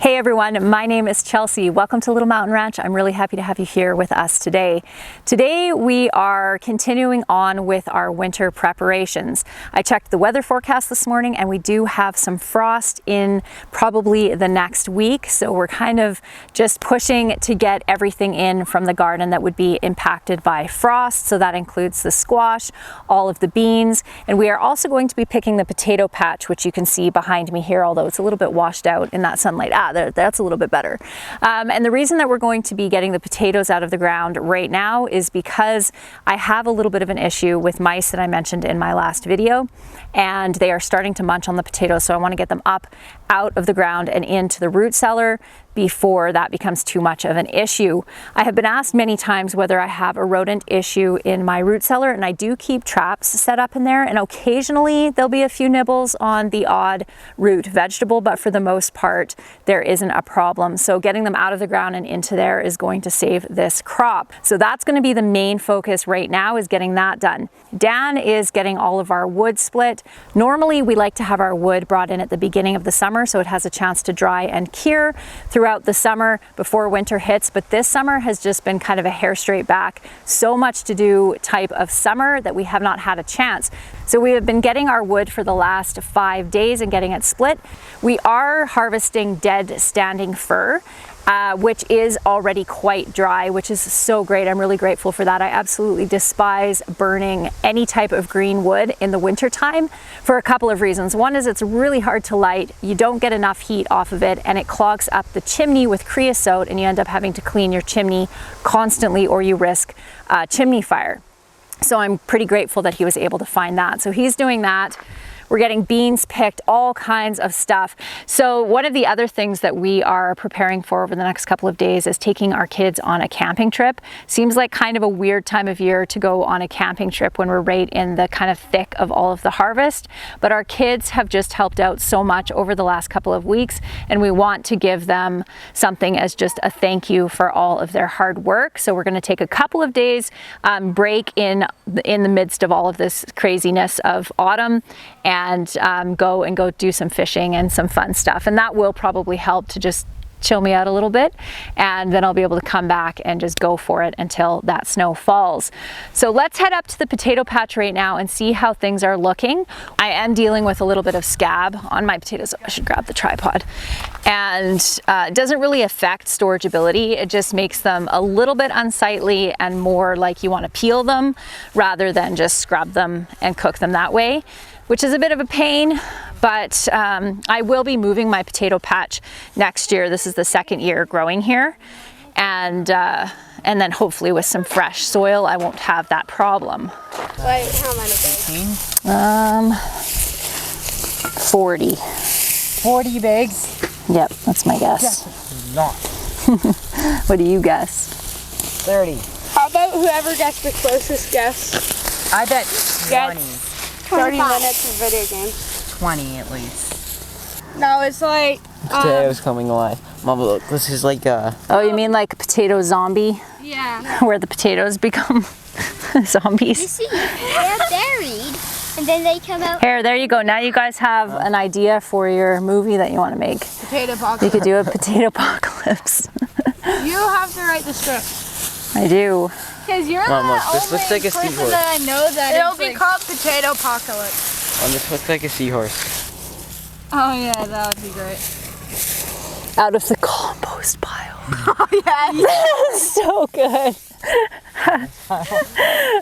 Hey everyone, my name is Chelsea. Welcome to Little Mountain Ranch. I'm really happy to have you here with us today. Today we are continuing on with our winter preparations. I checked the weather forecast this morning and we do have some frost in probably the next week. So we're kind of just pushing to get everything in from the garden that would be impacted by frost. So that includes the squash, all of the beans, and we are also going to be picking the potato patch, which you can see behind me here, although it's a little bit washed out in that sunlight. That's a little bit better. And the reason that we're going to be getting the potatoes out of the ground right now is because I have a little bit of an issue with mice that I mentioned in my last video, and they are starting to munch on the potatoes. So I want to get them up out of the ground and into the root cellar before that becomes too much of an issue. I have been asked many times whether I have a rodent issue in my root cellar, and I do keep traps set up in there, and occasionally there'll be a few nibbles on the odd root vegetable, but for the most part there isn't a problem. So getting them out of the ground and into there is going to save this crop. So that's going to be the main focus right now, is getting that done. Dan is getting all of our wood split. Normally we like to have our wood brought in at the beginning of the summer so it has a chance to dry and cure throughout the summer before winter hits, but this summer has just been kind of a hair straight back, so much to do type of summer that we have not had a chance. So we have been getting our wood for the last 5 days and getting it split. We are harvesting dead standing fir, which is already quite dry, which is so great. I'm really grateful for that. I absolutely despise burning any type of green wood in the winter time for a couple of reasons. One is it's really hard to light. You don't get enough heat off of it, and it clogs up the chimney with creosote, and you end up having to clean your chimney constantly, or you risk chimney fire. So I'm pretty grateful that he was able to find that. So he's doing that. We're getting beans picked, all kinds of stuff. So one of the other things that we are preparing for over the next couple of days is taking our kids on a camping trip. Seems like kind of a weird time of year to go on a camping trip when we're right in the kind of thick of all of the harvest, but our kids have just helped out so much over the last couple of weeks, and we want to give them something as just a thank you for all of their hard work. So we're going to take a couple of days break in the midst of all of this craziness of autumn, and go do some fishing and some fun stuff, and that will probably help to just chill me out a little bit, and then I'll be able to come back and just go for it until that snow falls. So let's head up to the potato patch right now and see how things are looking. I am dealing with a little bit of scab on my potatoes. I should grab the tripod. And it doesn't really affect storageability. It just makes them a little bit unsightly and more like you want to peel them rather than just scrub them and cook them that way, which is a bit of a pain, but I will be moving my potato patch next year. This is the second year growing here, and then hopefully with some fresh soil, I won't have that problem. Like how many bags? 40. 40 bags? Yep, that's my guess. Definitely not. What do you guess? 30. How about whoever gets the closest guess? I bet 20. 30 minutes of video games. 20 at least. No, it's like Potatoes coming alive. Mama, look, this is like Oh, you mean like potato zombie? yeah. Where the potatoes become zombies? You see, they're buried, and then they come out. Here, there you go. Now you guys have an idea for your movie that you want to make. Potato box. You could do a potato apocalypse. You have to write the script. I do. Because you're Mom, the look, this only looks like a person seahorse. that I know that it'll be called Potato Apocalypse. this looks like a seahorse. Oh yeah, that would be great. Out of the compost pile. Oh yeah. So good.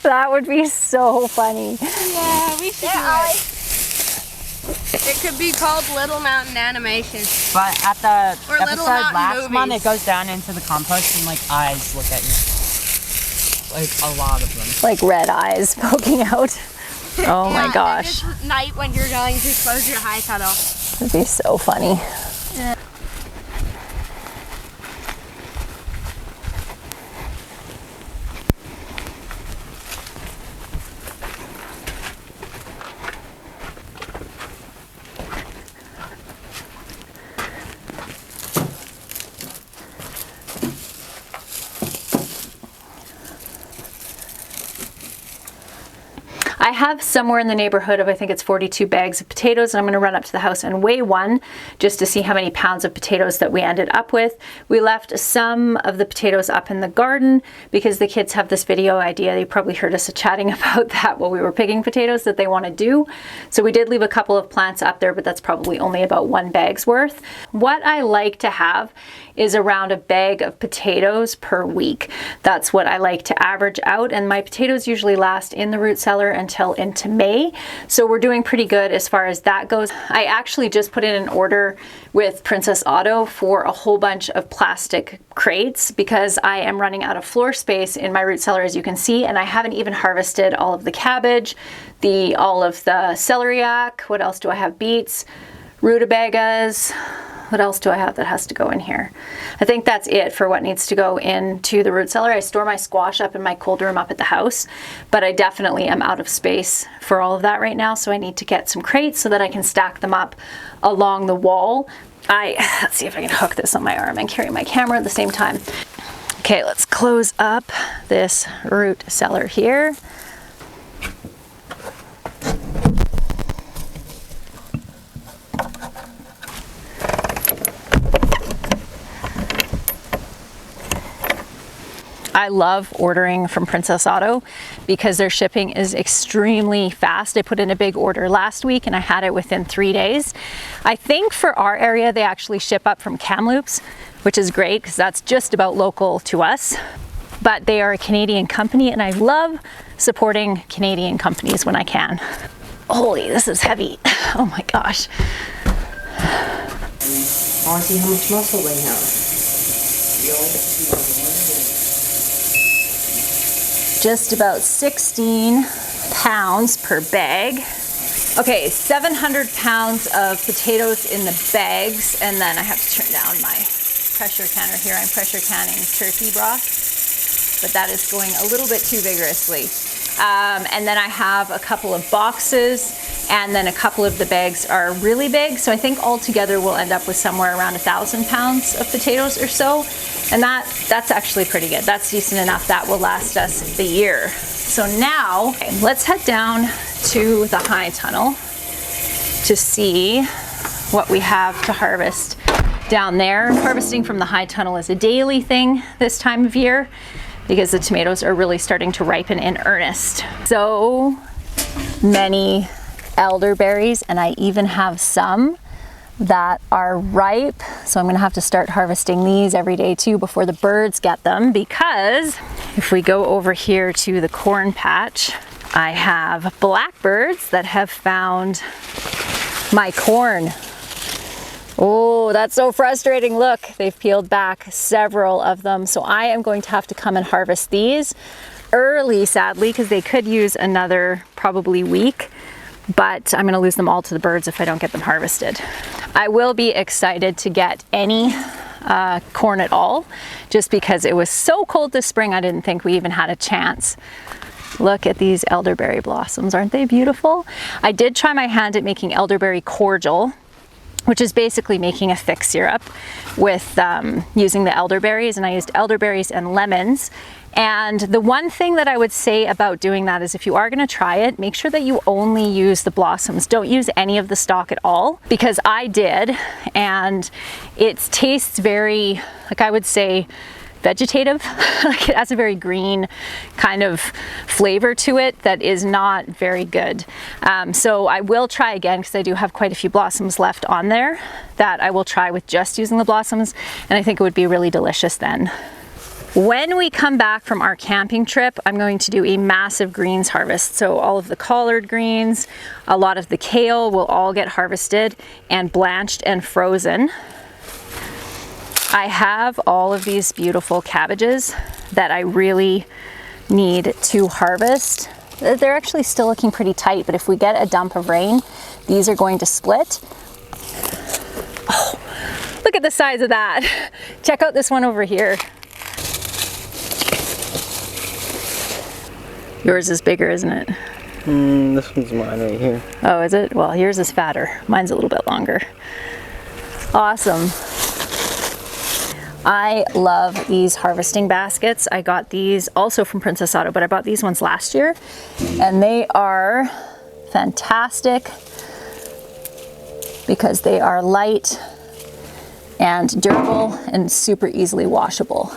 That would be so funny. Yeah, we should do it. It could be called Little Mountain Animation. But at the Or Little episode Mountain last month, Movies. it goes down into the compost and like eyes look at you. Like a lot of them. Like red eyes poking out. Oh my gosh. At night when you're going to close your high tunnel. That'd be so funny. I have somewhere in the neighborhood of, I think it's 42 bags of potatoes, and I'm gonna run up to the house and weigh one just to see how many pounds of potatoes that we ended up with. We left some of the potatoes up in the garden because the kids have this video idea. They probably heard us chatting about that while we were picking potatoes that they want to do. So we did leave a couple of plants up there, but that's probably only about 1 bag's worth. What I like to have is around a bag of potatoes per week. That's what I like to average out, and my potatoes usually last in the root cellar until into May. So we're doing pretty good as far as that goes. I actually just put in an order with Princess Auto for a whole bunch of plastic crates because I am running out of floor space in my root cellar, as you can see, and I haven't even harvested all of the cabbage, all of the celeriac. What else do I have? Beets, rutabagas. What else do I have that has to go in here? I think that's it for what needs to go into the root cellar. I store my squash up in my cold room up at the house, but I definitely am out of space for all of that right now, so I need to get some crates so that I can stack them up along the wall. Let's see if I can hook this on my arm and carry my camera at the same time. Okay, let's close up this root cellar here. I love ordering from Princess Auto because their shipping is extremely fast. I put in a big order last week and I had it within 3 days. I think for our area, they actually ship up from Kamloops, which is great because that's just about local to us. But they are a Canadian company and I love supporting Canadian companies when I can. Holy, this is heavy. Oh my gosh. I want to see how much muscle they have. Just about 16 pounds per bag. Okay, 700 pounds of potatoes in the bags, and then I have to turn down my pressure canner here. I'm pressure canning turkey broth, but that is going a little bit too vigorously. And then I have a couple of boxes, and then a couple of the bags are really big. So I think altogether we'll end up with somewhere around 1,000 pounds of potatoes or so. And that's actually pretty good. That's decent enough. That will last us the year. So now let's head down to the high tunnel to see what we have to harvest down there. Harvesting from the high tunnel is a daily thing this time of year because the tomatoes are really starting to ripen in earnest. So many elderberries, and I even have some that are ripe. So I'm gonna have to start harvesting these every day too before the birds get them, because if we go over here to the corn patch, I have blackbirds that have found my corn. Oh, that's so frustrating. Look, they've peeled back several of them. So I am going to have to come and harvest these early, sadly, because they could use another probably week, but I'm gonna lose them all to the birds if I don't get them harvested. I will be excited to get any corn at all, just because it was so cold this spring, I didn't think we even had a chance. Look at these elderberry blossoms, aren't they beautiful? I did try my hand at making elderberry cordial, which is basically making a thick syrup with using the elderberries, and I used elderberries and lemons. And the one thing that I would say about doing that is if you are gonna try it, make sure that you only use the blossoms. Don't use any of the stalk at all, because I did, and it tastes very, like I would say, vegetative. Like it has a very green kind of flavor to it that is not very good. So I will try again, because I do have quite a few blossoms left on there that I will try with just using the blossoms, and I think it would be really delicious then. When we come back from our camping trip, I'm going to do a massive greens harvest. So all of the collard greens, a lot of the kale will all get harvested and blanched and frozen. I have all of these beautiful cabbages that I really need to harvest. They're actually still looking pretty tight, but if we get a dump of rain, these are going to split. Oh, look at the size of that. Check out this one over here. Yours is bigger, isn't it? This one's mine right here. Oh, is it? Well, yours is fatter. Mine's a little bit longer. Awesome. I love these harvesting baskets. I got these also from Princess Auto, but I bought these ones last year, and they are fantastic because they are light and durable and super easily washable.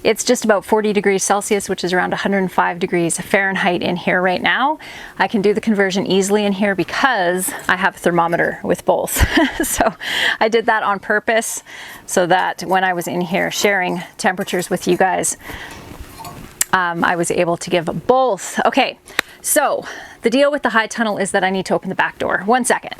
It's just about 40 degrees Celsius, which is around 105 degrees Fahrenheit in here right now. I can do the conversion easily in here because I have a thermometer with both. So I did that on purpose so that when I was in here sharing temperatures with you guys, I was able to give both. Okay, so the deal with the high tunnel is that I need to open the back door. 1 second.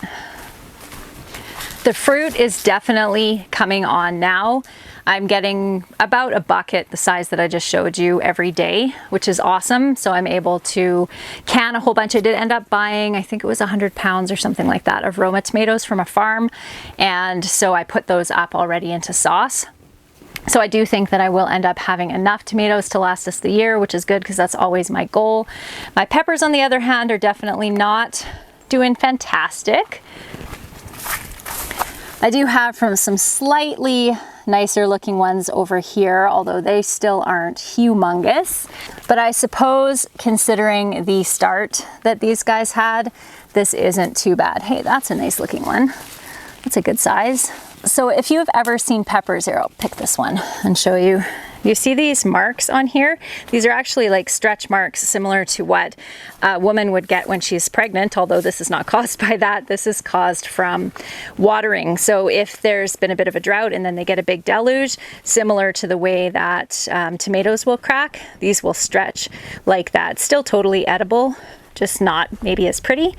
The fruit is definitely coming on now. I'm getting about a bucket the size that I just showed you every day, which is awesome. So I'm able to can a whole bunch. I did end up buying, I think it was 100 pounds or something like that of Roma tomatoes from a farm. And so I put those up already into sauce. So I do think that I will end up having enough tomatoes to last us the year, which is good because that's always my goal. My peppers, on the other hand, are definitely not doing fantastic. I do have from some slightly nicer looking ones over here, although they still aren't humongous. But I suppose considering the start that these guys had, this isn't too bad. Hey, that's a nice looking one. That's a good size. So if you've ever seen peppers, here, I'll pick this one and show you. You see these marks on here? These are actually like stretch marks similar to what a woman would get when she's pregnant, although this is not caused by that. This is caused from watering. So if there's been a bit of a drought and then they get a big deluge, similar to the way that tomatoes will crack, these will stretch like that. Still totally edible, just not maybe as pretty.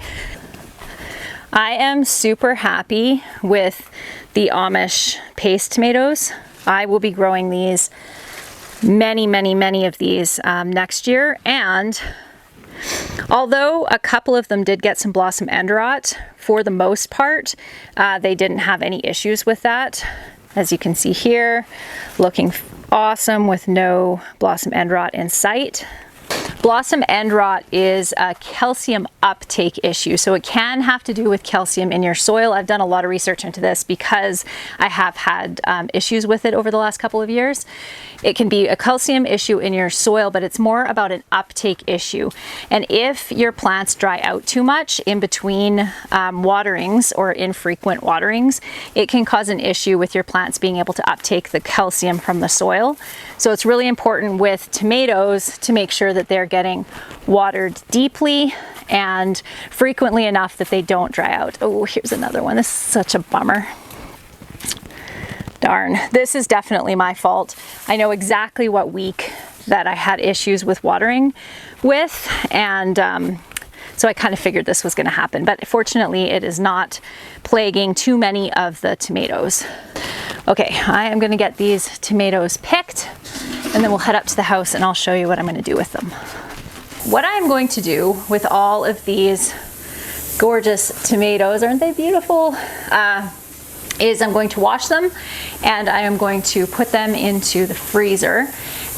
I am super happy with the Amish paste tomatoes. I will be growing these many of these next year, and although a couple of them did get some blossom end rot, for the most part they didn't have any issues with that. As you can see here, looking awesome with no blossom end rot in sight. Blossom end rot is a calcium uptake issue, so it can have to do with calcium in your soil. I've done a lot of research into this because I have had issues with it over the last couple of years. It can be a calcium issue in your soil, but it's more about an uptake issue. And if your plants dry out too much in between waterings or infrequent waterings, it can cause an issue with your plants being able to uptake the calcium from the soil. So it's really important with tomatoes to make sure that they're getting watered deeply and frequently enough that they don't dry out. Oh, here's another one. This is such a bummer. Darn, this is definitely my fault. I know exactly what week that I had issues with watering with, and so I kind of figured this was going to happen, but fortunately it is not plaguing too many of the tomatoes. Okay, I am going to get these tomatoes picked, and then we'll head up to the house and I'll show you what I'm going to do with them. What I'm going to do with all of these gorgeous tomatoes, aren't they beautiful? Is I'm going to wash them and I am going to put them into the freezer.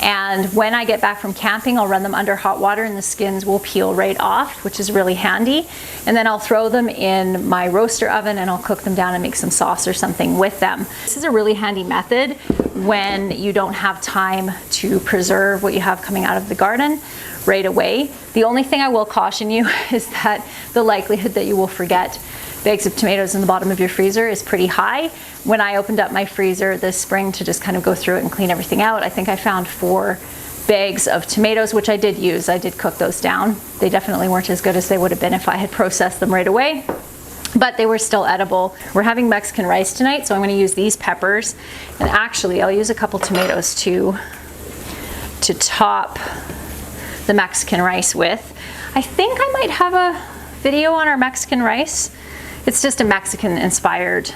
And when I get back from camping, I'll run them under hot water and the skins will peel right off, which is really handy. And then I'll throw them in my roaster oven and I'll cook them down and make some sauce or something with them. This is a really handy method when you don't have time to preserve what you have coming out of the garden right away. The only thing I will caution you is that the likelihood that you will forget bags of tomatoes in the bottom of your freezer is pretty high. When I opened up my freezer this spring to just kind of go through it and clean everything out, I think I found 4 bags of tomatoes, which I did use. I did cook those down. They definitely weren't as good as they would have been if I had processed them right away, but they were still edible. We're having Mexican rice tonight, so I'm going to use these peppers, and actually I'll use a couple tomatoes too to top the Mexican rice with. I think I might have a video on our Mexican rice. It's just a Mexican inspired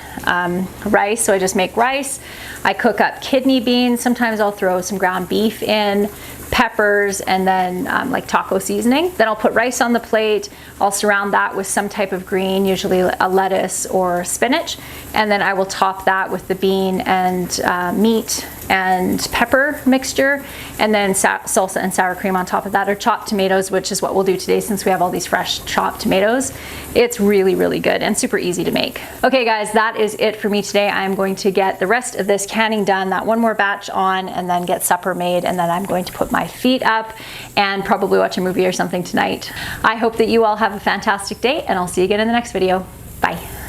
rice, so I just make rice. I cook up kidney beans. Sometimes I'll throw some ground beef in, peppers, and then like taco seasoning. Then I'll put rice on the plate. I'll surround that with some type of green, usually a lettuce or spinach, and then I will top that with the bean and meat and pepper mixture, and then salsa and sour cream on top of that, or chopped tomatoes, which is what we'll do today since we have all these fresh chopped tomatoes. It's really, really good and super easy to make. Okay guys, that is it for me today. I'm going to get the rest of this canning done, that one more batch on, and then get supper made, and then I'm going to put my feet up and probably watch a movie or something tonight. I hope that you all have a fantastic day, and I'll see you again in the next video. Bye.